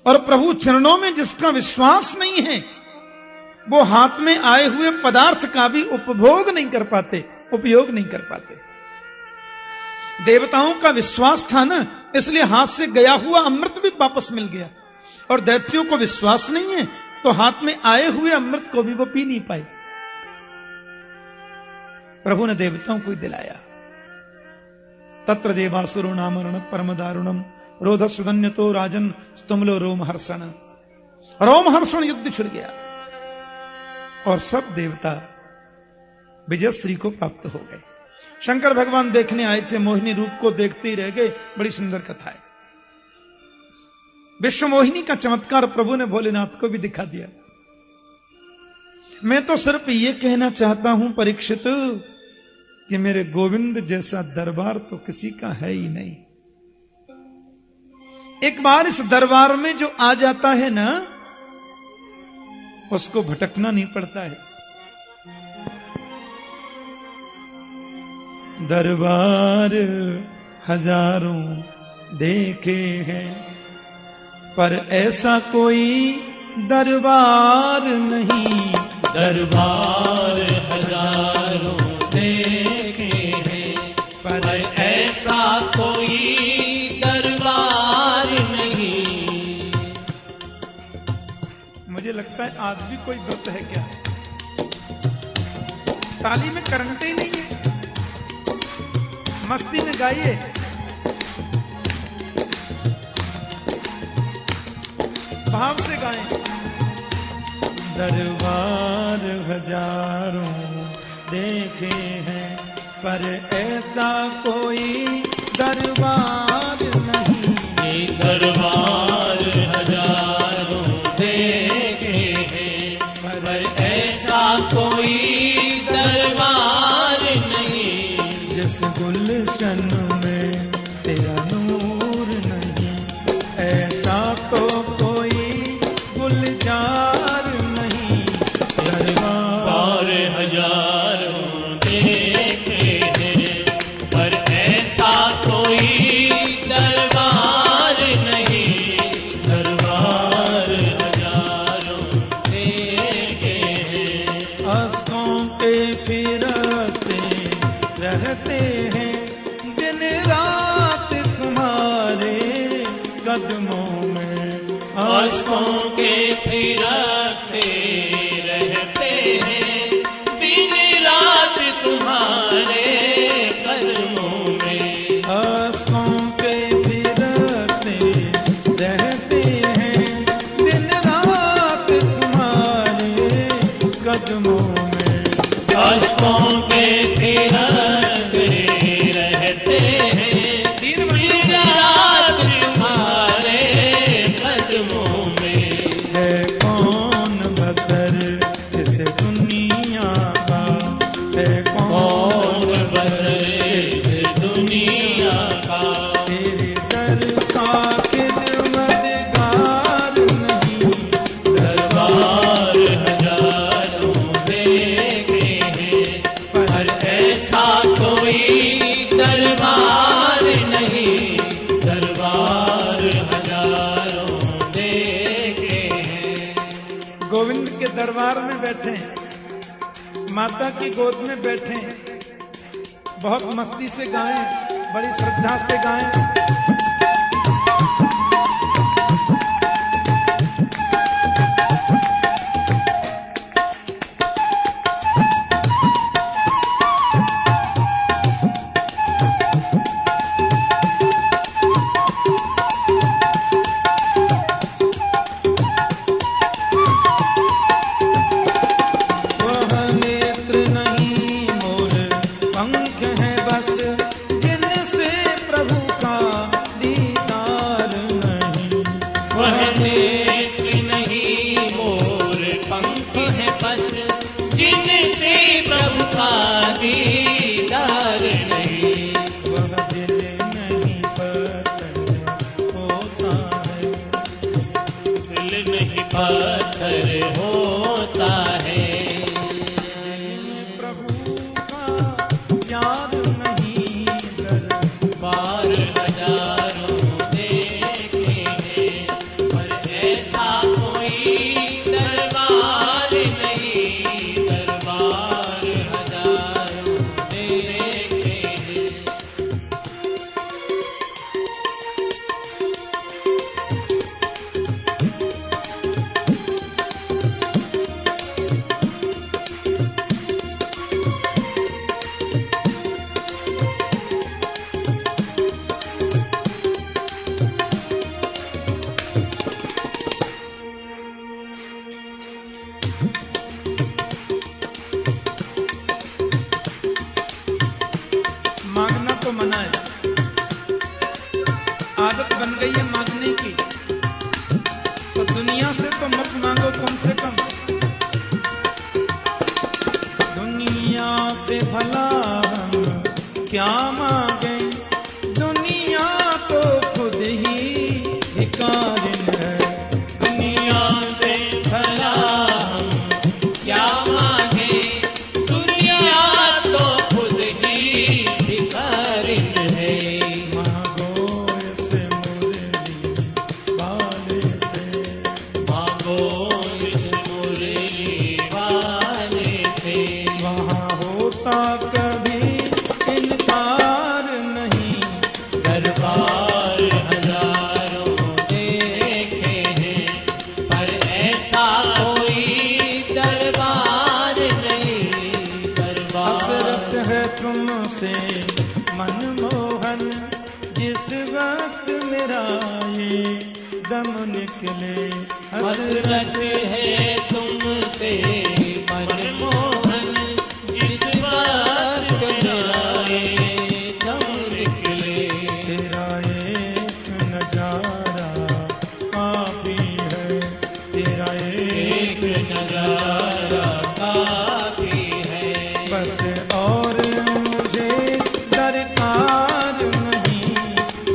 और प्रभु चरणों में जिसका विश्वास नहीं है, वो हाथ में आए हुए पदार्थ का भी उपभोग नहीं कर पाते, उपयोग नहीं कर पाते। देवताओं का विश्वास था ना, इसलिए हाथ से गया हुआ अमृत भी वापस मिल गया। और दैत्यों को विश्वास नहीं है, तो हाथ में आए हुए अमृत को भी वो पी नहीं पाए। प्रभु ने देवताओं को दिलाया। तत्र देवासुरो नामरण परम दारुणम रोध सुगन्य तो राजन स्तुमलो रोमहर्षण। रोमहर्षण युद्ध छिड़ गया और सब देवता विजयश्री को प्राप्त हो गए। शंकर भगवान देखने आए थे, मोहिनी रूप को देखते ही रह गए। बड़ी सुंदर कथा है। विश्व मोहिनी का चमत्कार प्रभु ने भोलेनाथ को भी दिखा दिया। मैं तो सिर्फ ये कहना चाहता हूं परीक्षित कि मेरे गोविंद जैसा दरबार तो किसी का है ही नहीं। एक बार इस दरबार में जो आ जाता है ना, उसको भटकना नहीं पड़ता है। दरबार हजारों देखे हैं, पर ऐसा कोई दरबार नहीं। दरबार हजारों देखे हैं, पर ऐसा कोई दरबार नहीं। मुझे लगता है आज भी कोई व्रत है क्या? ताली में करंट ही नहीं है, मस्ती में गाइए। भाव से गाएं। दरबार हजारों देखे हैं, पर ऐसा कोई दरबार नहीं। दरबार हजारों देखे हैं, पर ऐसा कोई दरबार नहीं। जिस गुलशन में तेरा नूर नहीं, ऐसा तो कोई गुलजार नहीं। दरबार हजारों देखे हैं, पर ऐसा कोई दरबार नहीं। दरबार हजारों देखे हैं। आंखों के फिरते रहते हैं, दिन रात तुम्हारे कदमों में। आंखों के फिरते रहते हैं, दिन रात तुम्हारे कदमों में। आंखों के फिरते रहते हैं, दिन रात तुम्हारे कदमों में। आंखों के फिरते रहते हैं, दिन रात तुम्हारे कदमों में। है कौन बसर इस दुनिया का, है कौन बसर इस दुनिया का। तेरे दर का खिदमतगार नहीं। दरबार हजारों देखे हैं, पर ऐसा कोई दरबार नहीं। दरबार हजारों देखे हैं। गोविंद के दरबार में बैठे हैं, माता की गोद में बैठे हैं, बहुत मस्ती से गाएं, बड़ी श्रद्धा से गाएं। वह नेत्र नहीं मोर पंख है बस, जिनसे प्रभु का दम निकले। हसरत है तुमसे मनमोहन, जिस बात बनाए दम निकले। तेरा एक नजारा काफी है, तेरा एक नजारा काफी है, बस और मुझे दरकार नहीं।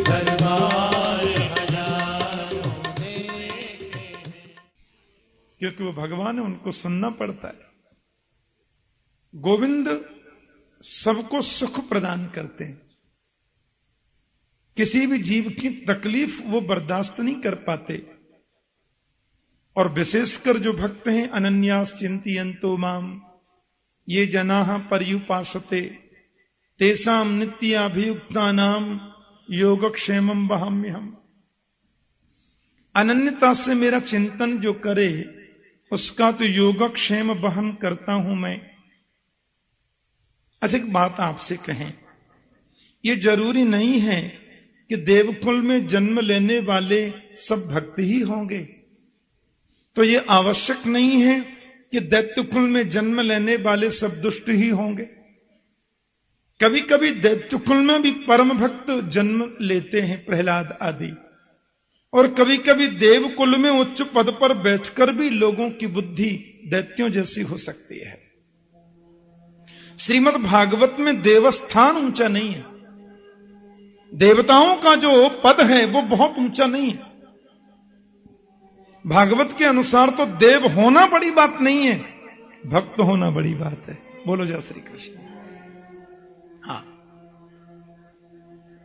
दरबार हजारों देखे हैं। क्योंकि वो भगवान है, उनको सुनना पड़ता है। गोविंद सबको सुख प्रदान करते हैं। किसी भी जीव की तकलीफ वो बर्दाश्त नहीं कर पाते। और विशेषकर जो भक्त हैं, अनन्यास चिंतयन्तो माम ये जनाः पर्युपासते तेषां नित्याभियुक्तानां योगक्षेमं वहाम्यहम्। अनन्यता से मेरा चिंतन जो करे उसका तो योगक्षेम वहन करता हूं मैं। अच्छा, एक बात आपसे कहें, ये जरूरी नहीं है कि देवकुल में जन्म लेने वाले सब भक्त ही होंगे। तो ये आवश्यक नहीं है कि दैत्यकुल में जन्म लेने वाले सब दुष्ट ही होंगे। कभी कभी दैत्यकुल में भी परम भक्त जन्म लेते हैं, प्रहलाद आदि। और कभी कभी देवकुल में उच्च पद पर बैठकर भी लोगों की बुद्धि दैत्यों जैसी हो सकती है। श्रीमद् भागवत में देवस्थान ऊंचा नहीं है। देवताओं का जो पद है वो बहुत ऊंचा नहीं है। भागवत के अनुसार तो देव होना बड़ी बात नहीं है, भक्त होना बड़ी बात है। बोलो जय श्री कृष्ण। हाँ,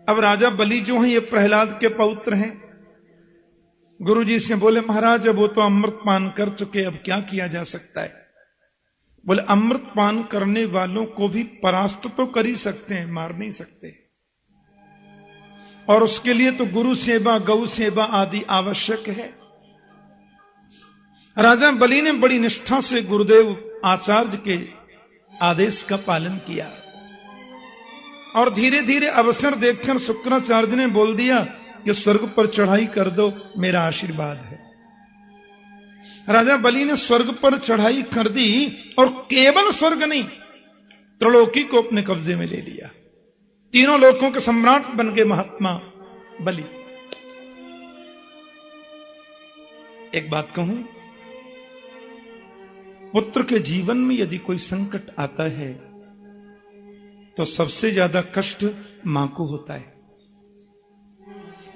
अब राजा बलि जो हैं ये प्रहलाद के पौत्र हैं। गुरुजी से बोले, महाराज अब वो तो अमृत पान कर चुके, अब क्या किया जा सकता है? बोले, अमृत पान करने वालों को भी परास्त तो कर ही सकते हैं, मार नहीं सकते। और उसके लिए तो गुरु सेवा, गौ सेवा आदि आवश्यक है। राजा बलि ने बड़ी निष्ठा से गुरुदेव आचार्य के आदेश का पालन किया। और धीरे धीरे अवसर देखकर शुक्राचार्य ने बोल दिया कि स्वर्ग पर चढ़ाई कर दो, मेरा आशीर्वाद है। राजा बलि ने स्वर्ग पर चढ़ाई कर दी, और केवल स्वर्ग नहीं, त्रिलोकी को अपने कब्जे में ले लिया। तीनों लोकों के सम्राट बन गए महात्मा बलि। एक बात कहूं, पुत्र के जीवन में यदि कोई संकट आता है तो सबसे ज्यादा कष्ट मां को होता है।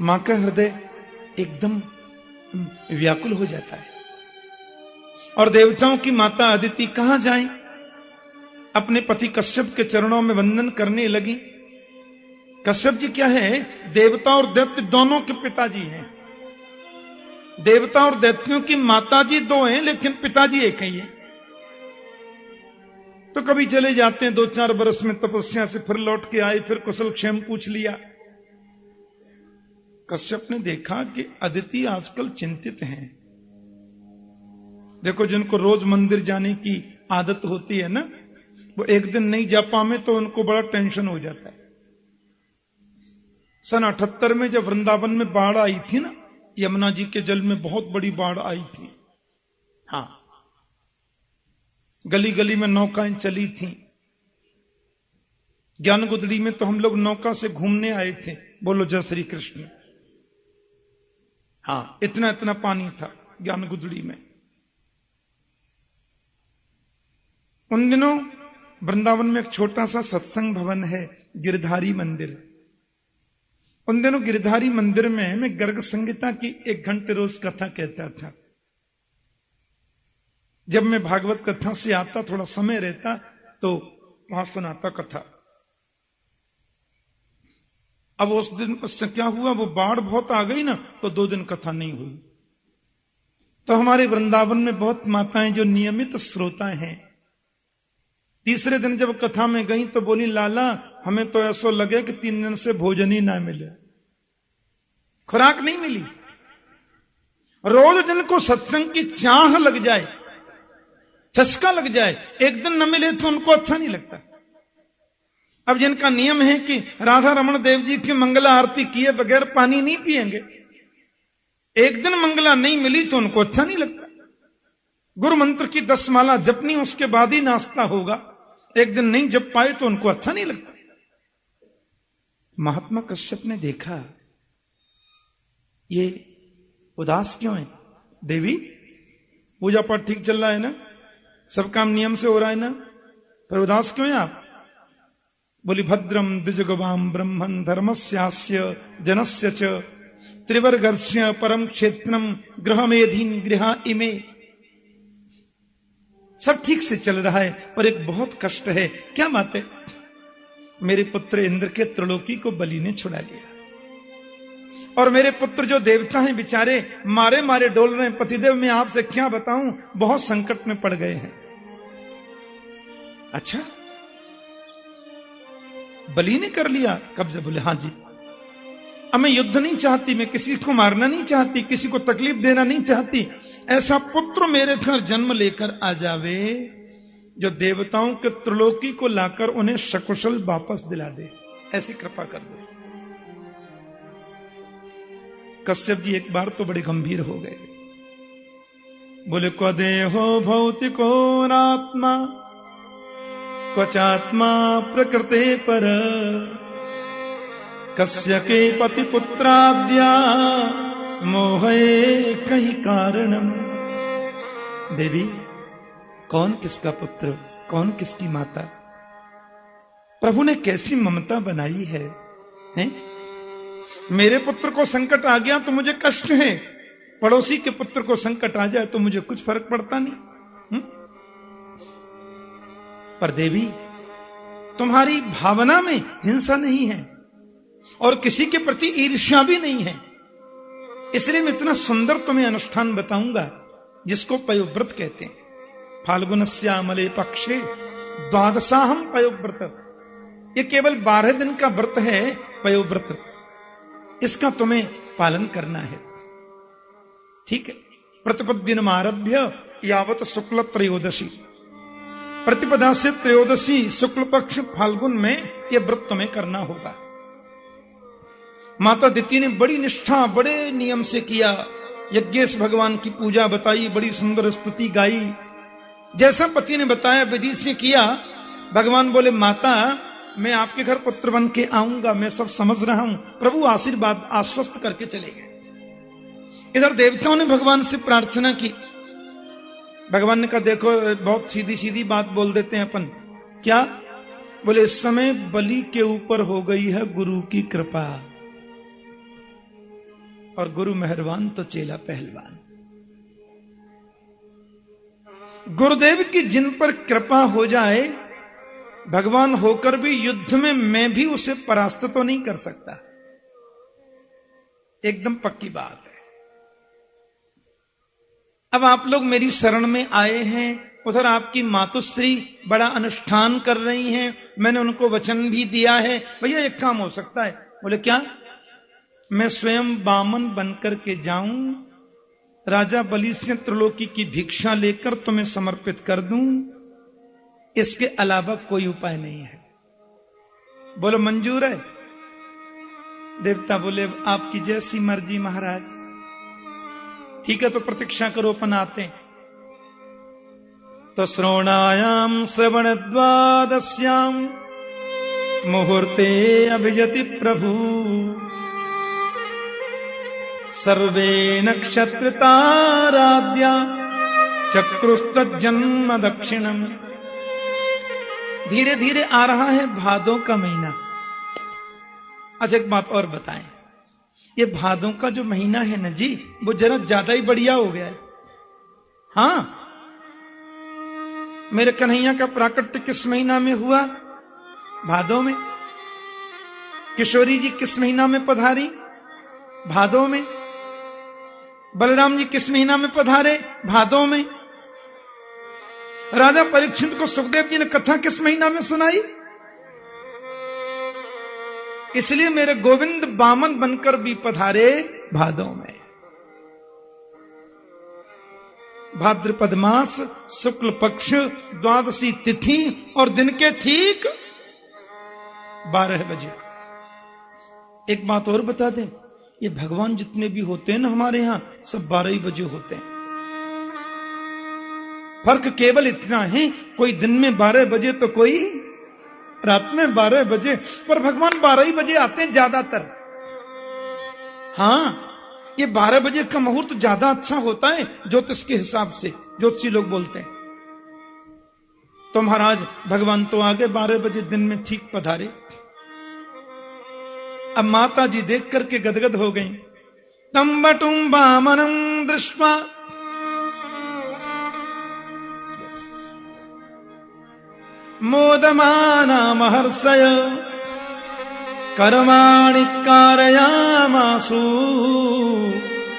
मां का हृदय एकदम व्याकुल हो जाता है। और देवताओं की माता अदिति कहां जाएं? अपने पति कश्यप के चरणों में वंदन करने लगी। कश्यप जी क्या है, देवता और दैत्य दोनों के पिताजी हैं। देवता और दैत्यों की माताजी दो हैं, लेकिन पिताजी एक ही है। तो कभी चले जाते हैं 2-4 बरस में तपस्या से, फिर लौट के आए, फिर कुशल क्षेम पूछ लिया। कश्यप ने देखा कि अदिति आजकल चिंतित हैं। देखो, जिनको रोज मंदिर जाने की आदत होती है ना, वो एक दिन नहीं जा पाए तो उनको बड़ा टेंशन हो जाता है। सन 78 में जब वृंदावन में बाढ़ आई थी ना, यमुना जी के जल में बहुत बड़ी बाढ़ आई थी। हाँ, गली गली में नौकाएं चली थी। ज्ञान गुदड़ी में तो हम लोग नौका से घूमने आए थे। बोलो जय श्री कृष्ण। हाँ, इतना इतना पानी था ज्ञान गुदड़ी में। उन दिनों वृंदावन में एक छोटा सा सत्संग भवन है, गिरधारी मंदिर। उन दिनों गिरधारी मंदिर में मैं गर्ग संहिता की 1 घंटे रोज कथा कहता था। जब मैं भागवत कथा से आता, थोड़ा समय रहता तो वहां सुनाता कथा। अब उस दिन उससे क्या हुआ, वो बाढ़ बहुत आ गई ना, तो 2 दिन कथा नहीं हुई। तो हमारे वृंदावन में बहुत माताएं जो नियमित श्रोता हैं, तीसरे दिन जब कथा में गई तो बोली, लाला हमें तो ऐसा लगे कि 3 दिन से भोजन ही ना मिले, खुराक नहीं मिली। रोज जिनको सत्संग की चाह लग जाए, चस्का लग जाए, एक दिन न मिले तो उनको अच्छा नहीं लगता। अब जिनका नियम है कि राधा रमण देव जी की मंगला आरती किए बगैर पानी नहीं पिएंगे, एक दिन मंगला नहीं मिली तो उनको अच्छा नहीं लगता। गुरु मंत्र की 10 माला जपनी, उसके बाद ही नाश्ता होगा। एक दिन नहीं जप पाए तो उनको अच्छा नहीं लगता। महात्मा कश्यप ने देखा ये उदास क्यों है। देवी, पूजा पाठ ठीक चल रहा है ना, सब काम नियम से हो रहा है ना, पर उदास क्यों है आप? बोली, भद्रम द्विजगवाम ब्रह्मन धर्मस्यास्य जनस्य च त्रिवर्गस्य परम क्षेत्रम गृहमेधीन गृहा इमे। सब ठीक से चल रहा है, पर एक बहुत कष्ट है। क्या बात है? मेरे पुत्र इंद्र के त्रिलोकी को बलि ने छुड़ा लिया, और मेरे पुत्र जो देवता हैं बेचारे मारे मारे डोल रहे हैं। पतिदेव, मैं आपसे क्या बताऊं, बहुत संकट में पड़ गए हैं। अच्छा, बलि ने कर लिया कब्जा? बोले, हां जी। अब मैं युद्ध नहीं चाहती, मैं किसी को मारना नहीं चाहती, किसी को तकलीफ देना नहीं चाहती। ऐसा पुत्र मेरे घर जन्म लेकर आ जावे जो देवताओं के त्रिलोकी को लाकर उन्हें सकुशल वापस दिला दे, ऐसी कृपा कर दो। कश्यप जी एक बार तो बड़े गंभीर हो गए। बोले, क्व देहो भौतिको नात्मा क्वचात्मा प्रकृते पर कस्य के पति पुत्राद्या मोहे कहीं कारणम। देवी, कौन किसका पुत्र, कौन किसकी माता? प्रभु ने कैसी ममता बनाई है, हैं? मेरे पुत्र को संकट आ गया तो मुझे कष्ट है, पड़ोसी के पुत्र को संकट आ जाए तो मुझे कुछ फर्क पड़ता नहीं। पर देवी, तुम्हारी भावना में हिंसा नहीं है और किसी के प्रति ईर्ष्या भी नहीं है, इसलिए मैं इतना सुंदर तुम्हें अनुष्ठान बताऊंगा जिसको पयोव्रत कहते हैं। फाल्गुनस्यामले पक्षे द्वादशाहम पयोव्रत। ये केवल 12 दिन का व्रत है पयोव्रत, इसका तुम्हें पालन करना है, ठीक है? प्रतिपद्दिनम आरभ्य यावत शुक्ल त्रयोदशी, प्रतिपदा से त्रयोदशी शुक्ल पक्ष फाल्गुन में यह व्रत तुम्हें करना होगा। माता दिति ने बड़ी निष्ठा, बड़े नियम से किया। यज्ञेश भगवान की पूजा बताई, बड़ी सुंदर स्तुति गाई, जैसा पति ने बताया विधि से किया। भगवान बोले, माता मैं आपके घर पुत्र बन के आऊंगा, मैं सब समझ रहा हूं। प्रभु आशीर्वाद आश्वस्त करके चले गए। इधर देवताओं ने भगवान से प्रार्थना की। भगवान ने कहा, देखो बहुत सीधी सीधी बात बोल देते हैं अपन। क्या? बोले, इस समय बलि के ऊपर हो गई है गुरु की कृपा, और गुरु मेहरबान तो चेला पहलवान। गुरुदेव की जिन पर कृपा हो जाए, भगवान होकर भी युद्ध में मैं भी उसे परास्त तो नहीं कर सकता, एकदम पक्की बात है। अब आप लोग मेरी शरण में आए हैं, उधर आपकी मातुश्री बड़ा अनुष्ठान कर रही हैं, मैंने उनको वचन भी दिया है। भैया एक काम हो सकता है। बोले, क्या? मैं स्वयं बामन बनकर के जाऊं, राजा बलि से त्रिलोकी की भिक्षा लेकर तुम्हें समर्पित कर दूं, इसके अलावा कोई उपाय नहीं है। बोलो, मंजूर है? देवता बोले, आपकी जैसी मर्जी महाराज। ठीक है, तो प्रतीक्षा करो, अपन आते हैं। तो श्रवणायाम श्रवण द्वादश्याम मुहूर्ते अभिजति प्रभु सर्वे नक्षत्र ताराद्या चक्रुस्त जन्म दक्षिणम। धीरे धीरे आ रहा है भादों का महीना। अच्छा, एक बात और बताएं, ये भादों का जो महीना है ना जी, वो जरा ज्यादा ही बढ़िया हो गया है। हां, मेरे कन्हैया का प्राकट्य किस महीना में हुआ? भादों में। किशोरी जी किस महीना में पधारी? भादों में। बलराम जी किस महीना में पधारे? भादों में। राजा परीक्षित को सुखदेव जी ने कथा किस महीना में सुनाई? इसलिए मेरे गोविंद बामन बनकर भी पधारे भादों में। भाद्रपद मास शुक्ल पक्ष द्वादशी तिथि और दिन के ठीक 12 बजे। एक बात और बता दें, ये भगवान जितने भी होते हैं ना हमारे यहां, सब 12 ही बजे होते हैं। फर्क केवल इतना है, कोई दिन में 12 बजे तो कोई रात में 12 बजे, पर भगवान 12 ही बजे आते हैं ज्यादातर। हाँ, ये 12 बजे का मुहूर्त ज्यादा अच्छा होता है ज्योतिष के हिसाब से, ज्योतिषी लोग बोलते हैं। तो महाराज भगवान तो आगे 12 बजे दिन में ठीक पधारे। अब माता जी देख करके गदगद हो गई। तम बटुम वामनम दृष्ट्वा मोदमाना महर्षय कर्माणि कारयामासु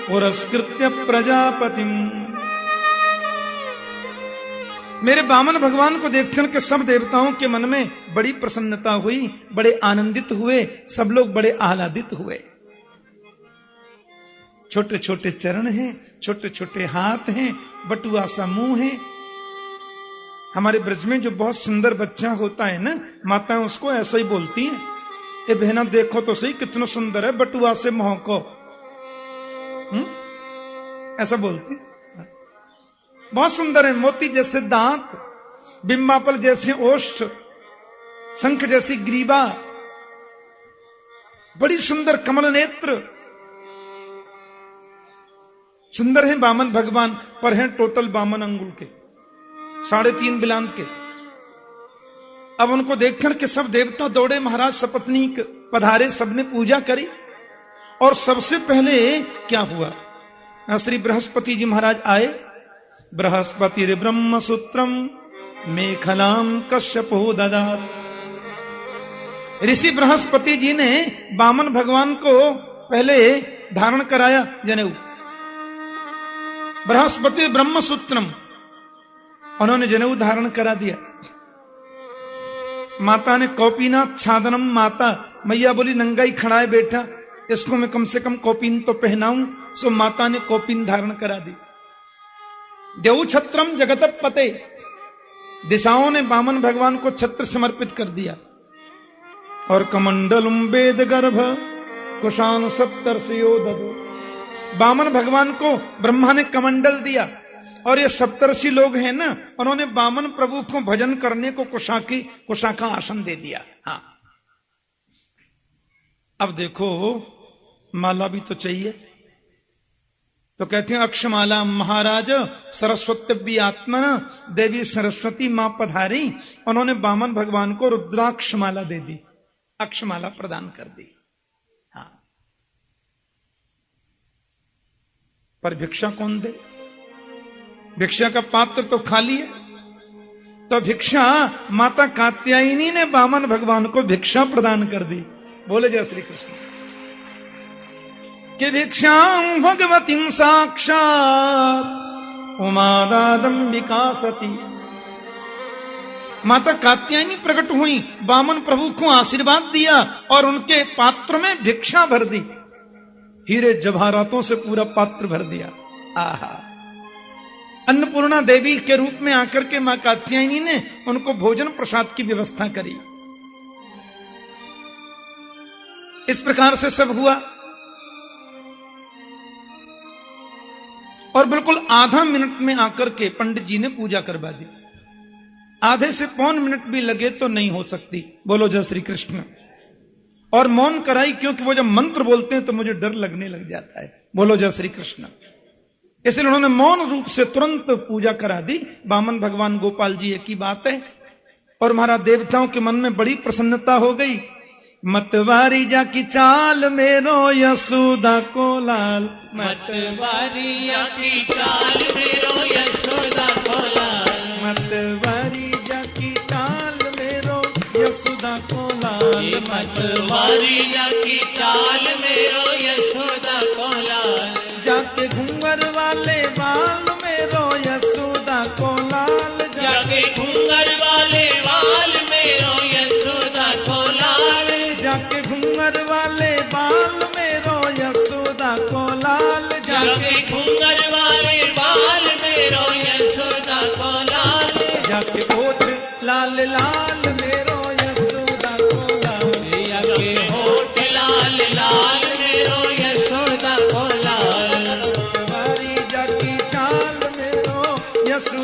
पुरस्कृत्य प्रजापतिम। मेरे वामन भगवान को देख करके सब देवताओं के मन में बड़ी प्रसन्नता हुई, बड़े आनंदित हुए, सब लोग बड़े आह्लादित हुए। छोटे छोटे चरण हैं, छोटे छोटे हाथ हैं, बटुआ सा मुंह है। हमारे ब्रज में जो बहुत सुंदर बच्चा होता है ना, माताएं उसको ऐसा ही बोलती हैं, ये बहना देखो तो सही कितना सुंदर है, बटुआ से मुंह को, ऐसा बोलती। बहुत सुंदर है, मोती जैसे दांत, बिम्बापल जैसे ओष्ठ, शंख जैसी ग्रीवा, बड़ी सुंदर कमल नेत्र। सुंदर है वामन भगवान, पर हैं टोटल 52 अंगुल के, 3.5 बिलांत के। अब उनको देखकर के सब देवता दौड़े, महाराज सपत्नीक पधारे, सबने पूजा करी। और सबसे पहले क्या हुआ, श्री बृहस्पति जी महाराज आए। बृहस्पति ब्रह्म सूत्रम मेखलाम कश्यपो ददात। ऋषि बृहस्पति जी ने वामन भगवान को पहले धारण कराया जनेऊ। बृहस्पति ब्रह्म सूत्रम, उन्होंने जनेऊ धारण करा दिया। माता ने कौपीनाथ छादनम, माता मैया बोली नंगाई खड़ा है बेटा, इसको मैं कम से कम कौपीन तो पहनाऊं। सो माता ने कौपीन धारण करा दी। देव छत्रम जगत पते, दिशाओं ने वामन भगवान को छत्र समर्पित कर दिया। और कमंडलुम वेद गर्भ कुशान सप्तर्षियो ददो, वामन भगवान को ब्रह्मा ने कमंडल दिया। और ये सप्तर्षि लोग हैं ना, उन्होंने वामन प्रभु को भजन करने को कुशाका आसन दे दिया। हाँ, अब देखो माला भी तो चाहिए, तो कहते हैं अक्षमाला महाराज सरस्वती आत्मा, देवी सरस्वती मां पधारी। उन्होंने वामन भगवान को रुद्राक्षमाला दे दी, अक्षमाला प्रदान कर दी। हाँ, पर भिक्षा कौन दे? भिक्षा का पात्र तो खाली है। तो भिक्षा माता कात्यायनी ने वामन भगवान को भिक्षा प्रदान कर दी। बोले जय श्री कृष्ण। कि भिक्षां भगवतीं साक्षात् उमादादंबिका सती। माता कात्यायनी प्रकट हुई, वामन प्रभु को आशीर्वाद दिया और उनके पात्र में भिक्षा भर दी। हीरे जवाहरातों से पूरा पात्र भर दिया। आहा, अन्नपूर्णा देवी के रूप में आकर के मां कात्यायनी ने उनको भोजन प्रसाद की व्यवस्था करी। इस प्रकार से सब हुआ। और बिल्कुल आधा मिनट में आकर के पंडित जी ने पूजा करवा दी। आधे से पौन मिनट भी लगे तो नहीं हो सकती। बोलो जय श्री कृष्ण। और मौन कराई, क्योंकि वो जब मंत्र बोलते हैं तो मुझे डर लगने लग जाता है। बोलो जय श्री कृष्ण। इसलिए उन्होंने मौन रूप से तुरंत पूजा करा दी। वामन भगवान गोपाल जी एक ही बात है। और महाराज देवताओं के मन में बड़ी प्रसन्नता हो गई। मतवारी जा की चाल मेरो यशोदा को लाल, मतवारी जा की चाल मेरो यशोदा को लाल, मतवारी जा की चाल मेरो यशोदा को लाल, मतवारी जा की चाल मेरो यशोदा को लाल। जाके घूंगर वाले बाल मेरो यशोदा को लाल, जाके घूंगर वाले बाल मेरो यशोदा को लाल, जाके घूंगर वाले बाल मेरो यशोदा को लाल, जाके घूंगर वाले बाल मेरो यशोदा को लाल, जाके होठ लाल लाल मेरो यशोदा को लाल, जाके होठ लाल लाल मेरो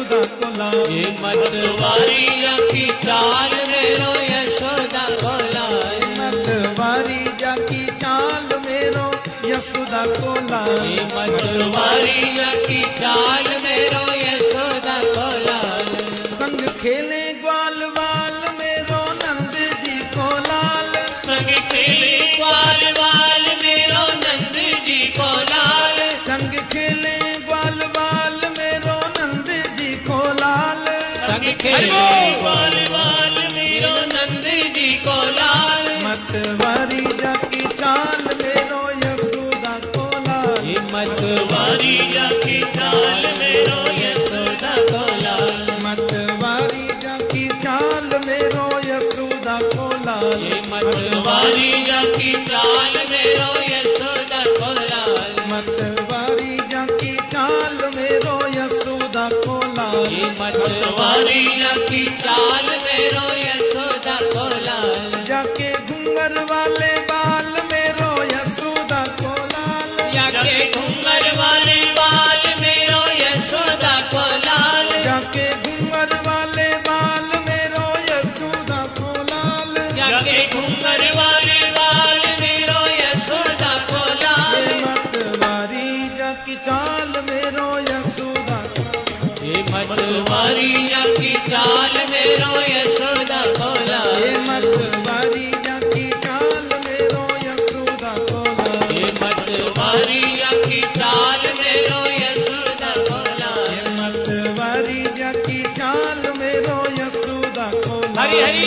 यशोदा को लाल। ये मतवारी की चाल मेरो यशोदा को लाल। मतवारी जाकी चाल मेरो यशोदा को लाल। ये मतवारी की चाल मेरो यशोदा को लाल। संग खेले ग्वाल वाल मेरो नंद जी को लाल। संग खेले ग्वाल वाल मेरो नंद जी को लाल। संग खेले ग्वाल वाल मेरो नंद जी को लाल। संग खेले ग्वाल वाल मेरो नंद जी को लाल। मतवारी जाकी चाल मेरो यशोदा को लाल। ये मतवारी की चाल मेरो यशोदा को लाल। मतवारी जाकी चाल मेरो यशोदा को लाल। ये मतवारी की चाल मेरो यशोदा को लाल। मतवारी जाकी चाल मेरो यशोदा को लाल। ये मतवारी की चाल मेरो यशोदा को लाल। जाके घुंगर वाले बाल मेरो यशोदा को लाल। जाके घूंगर वाले बाल मेरो यशोदा को लाल। जाके घुंगर वाले बाल मेरो यशोदा को लाल। जाके घूंगर वाले बाल मेरो यशोदा को लाल। मतवारी जाकी चाल मेरो यशोदा को लाल। ये मतवारी की चाल मेरो यशोदा को लाल। ये मतवारी जाकी चाल मेरो यशोदा को लाल। ये मतवारी की चाल मेरो यशोदा को लाल। ये मतवारी जाकी चाल मेरो यशोदा को लाल। हरि हरि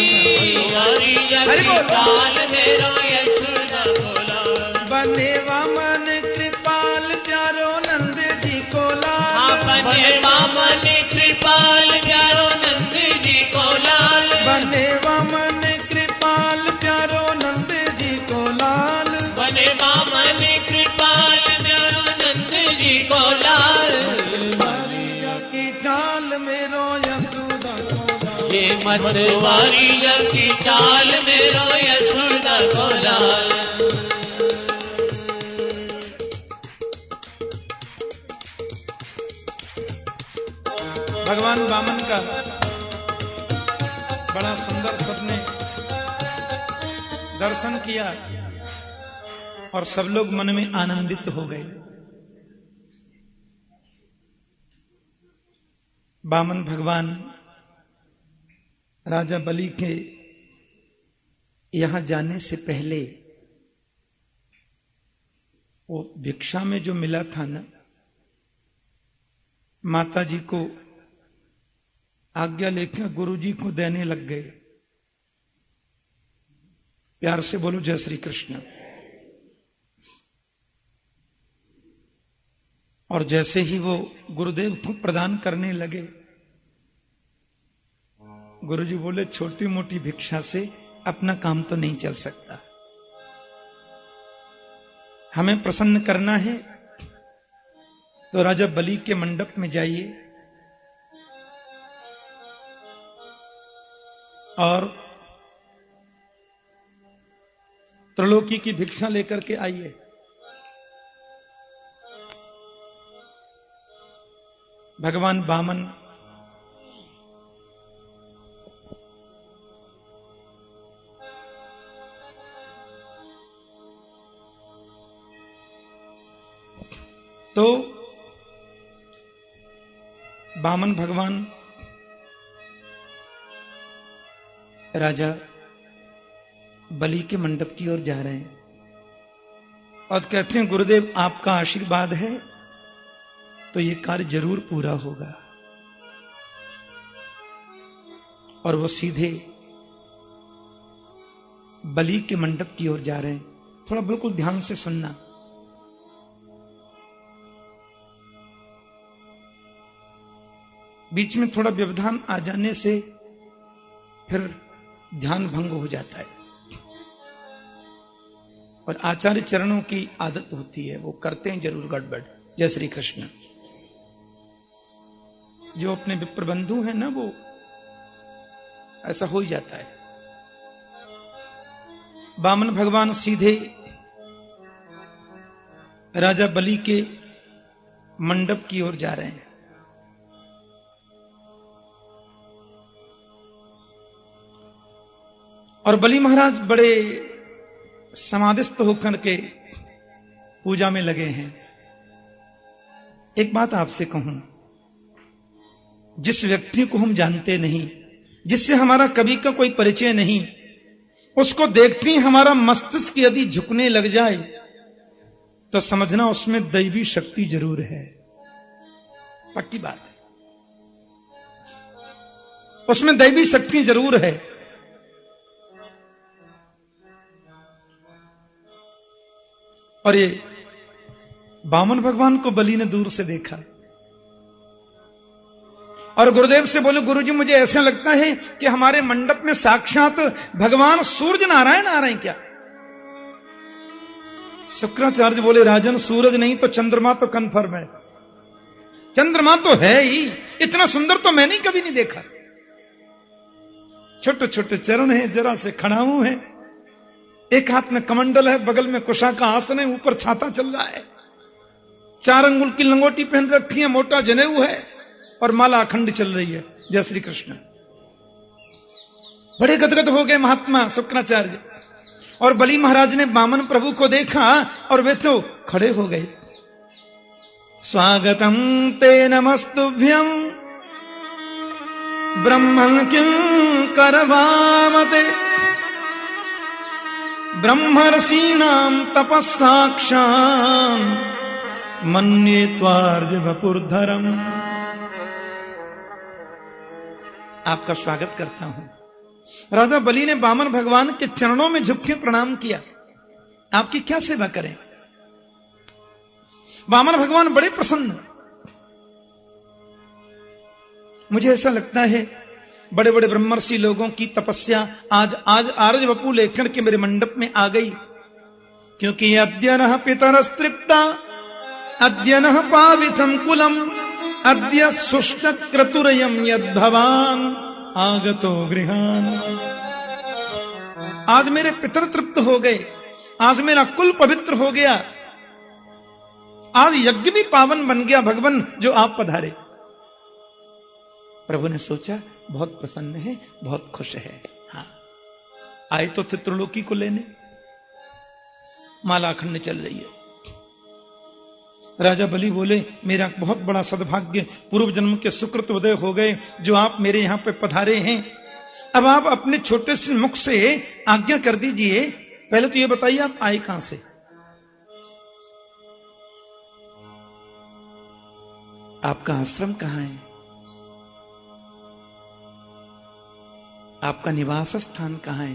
हरि हरि बोल। चाल मेरो यशोदा को लाल। बने वामन कृपाल प्यारो नंद जी को लाल। बने वामन कृपाल प्यारो नंद जी को लाल। बने वामन कृपाल प्यारो नंद जी को लाल। बने वामन कृपाल प्यारो नंद जी को लाल। मतवारी जाकी चाल मेरो यशोदा को लाल। ये मतवारी की चाल मेरो यशोदा को लाल। भगवान वामन का बड़ा सुंदर सबने दर्शन किया और सब लोग मन में आनंदित हो गए। वामन भगवान राजा बलि के यहां जाने से पहले वो भिक्षा में जो मिला था ना, माता जी को आज्ञा लेकर गुरुजी को देने लग गए। प्यार से बोलो जय श्री कृष्ण। और जैसे ही वो गुरुदेव को प्रदान करने लगे, गुरुजी बोले छोटी मोटी भिक्षा से अपना काम तो नहीं चल सकता, हमें प्रसन्न करना है तो राजा बलि के मंडप में जाइए और त्रिलोकी की भिक्षा लेकर के आइए। भगवान वामन तो वामन भगवान राजा बलि के मंडप की ओर जा रहे हैं और कहते हैं गुरुदेव आपका आशीर्वाद है तो ये कार्य जरूर पूरा होगा। और वो सीधे बलि के मंडप की ओर जा रहे हैं। थोड़ा बिल्कुल ध्यान से सुनना। बीच में थोड़ा व्यवधान आ जाने से फिर ध्यान भंग हो जाता है और आचार्य चरणों की आदत होती है, वो करते हैं जरूर गड़बड़। जय श्री कृष्ण। जो अपने विप्रबंधु हैं ना, वो ऐसा हो ही जाता है। वामन भगवान सीधे राजा बलि के मंडप की ओर जा रहे हैं और बलि महाराज बड़े समाधिस्थ होकर के पूजा में लगे हैं। एक बात आपसे कहूं, जिस व्यक्ति को हम जानते नहीं, जिससे हमारा कभी का कोई परिचय नहीं, उसको देखते ही हमारा मस्तिष्क यदि झुकने लग जाए तो समझना उसमें दैवी शक्ति जरूर है। पक्की बात है, उसमें दैवी शक्ति जरूर है। और ये वामन भगवान को बलि ने दूर से देखा और गुरुदेव से बोले, गुरुजी मुझे ऐसा लगता है कि हमारे मंडप में साक्षात भगवान सूरज नारायण आ रहे हैं क्या? शुक्राचार्य बोले, राजन सूरज नहीं तो चंद्रमा तो कन्फर्म है। चंद्रमा तो है ही, इतना सुंदर तो मैंने कभी नहीं देखा। छोटे छोटे चरण हैं, जरा से खड़ाऊ हैं, एक हाथ में कमंडल है, बगल में कुशा का आसन है, ऊपर छाता चल रहा है, 4 अंगुल की लंगोटी पहन रखी है, मोटा जनेऊ है और माला अखंड चल रही है। जय श्री कृष्ण। बड़े गदगद हो गए महात्मा शुक्राचार्य। और बलि महाराज ने वामन प्रभु को देखा और वे तो खड़े हो गए। स्वागतम ते नमस्तुभ्यं ब्रह्मं किं करवामते ब्रह्मर्षीणां तपस्साक्षां मन्ये त्वार्ज वपुर्धरम। आपका स्वागत करता हूं। राजा बलि ने वामन भगवान के चरणों में झुक के प्रणाम किया। आपकी क्या सेवा करें? वामन भगवान बड़े प्रसन्न। मुझे ऐसा लगता है बड़े बड़े ब्रह्मर्षि लोगों की तपस्या आज आरज वपु लेकर के मेरे मंडप में आ गई, क्योंकि अद्य नः पितरस्तृप्ता अद्य नः पावितं कुलम अद्य सुष्ट क्रतुरयं यद्भवान आगतो गृहान। आज मेरे पितर तृप्त हो गए, आज मेरा कुल पवित्र हो गया, आज यज्ञ भी पावन बन गया भगवान जो आप पधारे। प्रभु ने सोचा बहुत प्रसन्न है, बहुत खुश है। हाँ, आए तो थे त्रिलोकी को लेने। माला अखंड चल रही है। राजा बलि बोले, मेरा बहुत बड़ा सद्भाग्य, पूर्व जन्म के सुकृत उदय हो गए जो आप मेरे यहां पे पधारे हैं। अब आप अपने छोटे से मुख से आज्ञा कर दीजिए। पहले तो ये बताइए आप आए कहां से? आपका आश्रम कहां है? आपका निवास स्थान कहां है?